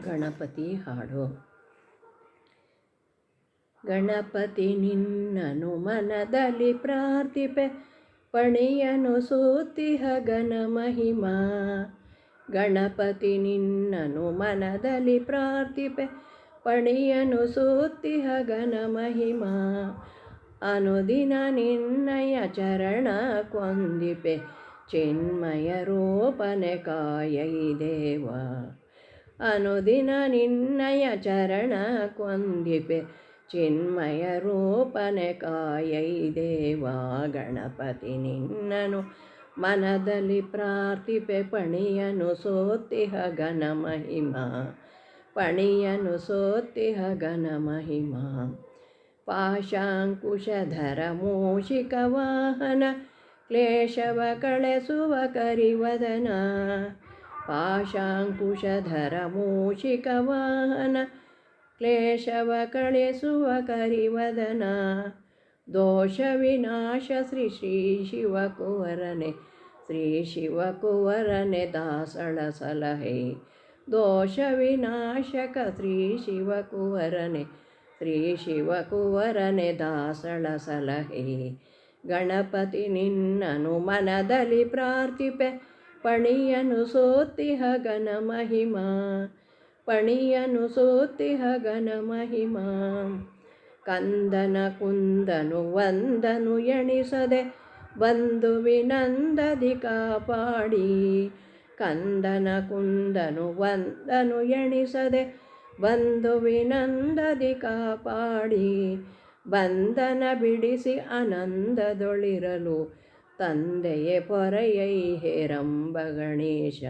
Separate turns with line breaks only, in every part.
ಗಣಪತಿ ಹಾಡು. ಗಣಪತಿ ನಿನ್ನನು ಮನದಲ್ಲಿ ಪ್ರಾರ್ಥಿಪೆ, ಪಣಿಯನು ಸೂತಿಹ ಘನ ಮಹಿಮಾ. ಗಣಪತಿ ನಿನ್ನನು ಮನದಲ್ಲಿ ಪ್ರಾರ್ಥಿಪೆ, ಪಣಿಯನು ಸೂತಿಹ ಘನ ಮಹಿಮಾ. ಅನುದಿನ ನಿನ್ನಯ ಚರಣ ಕೊಂದಿಪೆ, ಚಿನ್ಮಯ ರೂಪನೆ ಕಾಯೈ ದೇವ. ಅನುದಿನ ನಿನ್ನಯ ಚರಣ ಕೊಂದಿಪೆ, ಚಿನ್ಮಯ ರೂಪನೆ ಕಾಯೈ ದೇವ. ಗಣಪತಿ ನಿನ್ನನು ಮನದಲ್ಲಿ ಪ್ರಾರ್ಥಿಪೆ, ಪಣಿಯನು ಸೋತಿಹ ಘನ ಮಹಿಮಾ. ಪಣಿಯನು ಸೋತಿಹ ಘನ ಮಹಿಮಾ. ಪಾಶಾಂಕುಶಧರ ಮೂಷಿಕ ವಾಹನ, ಕ್ಲೇಶವ ಕಳೆಸುವ ಕರಿವದನ. ಪಾಶಾಂಕುಶಧರ ಮೂಷಿಕ ವಾಹನ, ಕ್ಲೇಶವ ಕಳೆಸುವ ಕರಿವದನ. ದೋಷ ವಿನಾಶ ಶ್ರೀ ಶ್ರೀ ಶಿವಕುವರನೆ, ಶ್ರೀ ಶಿವಕುವರನೆ ದಾಸಳ ಸಲಹೆ. ದೋಷ ವಿನಾಶಕ ಶ್ರೀ ಶಿವಕುವರನೆ, ಶ್ರೀ ಶಿವಕುವರನೆ ದಾಸಳ ಸಲಹೆ. ಗಣಪತಿ ನಿನ್ನನು ಮನದಲ್ಲಿ ಪ್ರಾರ್ಥಿಪೆ, ಪಣಿಯನು ಸೋತಿಹ ಘನ ಮಹಿಮಾ. ಪಣಿಯನು ಸೋತಿಹ ಘನ ಮಹಿಮಾ. ಕಂದನ ಕುಂದನು ವಂದನು ಎಣಿಸದೆ, ಬಂಧುವಿನಂದದಿ ಕಾಪಾಡಿ. ಕಂದನ ಕುಂದನು ವಂದನು ಎಣಿಸದೆ, ಬಂಧುವಿನಂದದಿ ಕಾಪಾಡಿ. ಬಂಧನ ಬಿಡಿಸಿ ಆನಂದದೊಳಿರಲು, ತಂದೆಯೇ ಪೊರೆಯೈ ಹೇರಂಬ ಗಣೇಶ.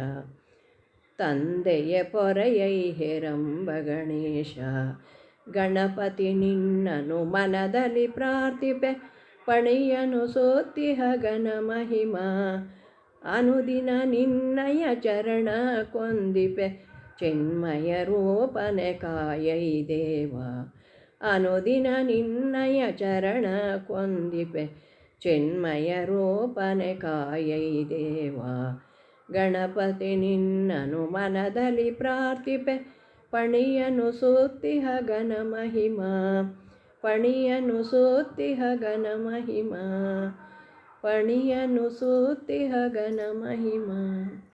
ತಂದೆಯೇ ಪೊರೆಯೈ ಹೇರಂಬ ಗಣೇಶ. ಗಣಪತಿ ನಿನ್ನನು ಮನದಲ್ಲಿ ಪ್ರಾರ್ಥಿಪೆ, ಪಣಿಯನು ಸೋತಿಹ ಘನ ಮಹಿಮಾ. ಅನುದಿನ ನಿನ್ನಯ ಚರಣ ಕೊಂದಿಪೆ, ಚಿನ್ಮಯ ರೂಪನೆ ಕಾಯೈ ದೇವ. ಅನುದಿನ ನಿನ್ನಯ ಚರಣ ಕೊಂದಿಪೆ, ಚಿನ್ಮಯ ರೂಪನೆ ಕಾಯೈ ದೇವ. ಗಣಪತಿ ನಿನ್ನನು ಮನದಲ್ಲಿ ಪ್ರಾರ್ಥಿಪೆ, ಪಣಿಯನು ಸೋತಿಹ ಘನ ಮಹಿಮಾ. ಪಣಿಯನು ಸೋತಿಹ ಘನ ಮಹಿಮಾ. ಪಣಿಯನು ಸೋತಿಹ ಘನ ಮಹಿಮಾ.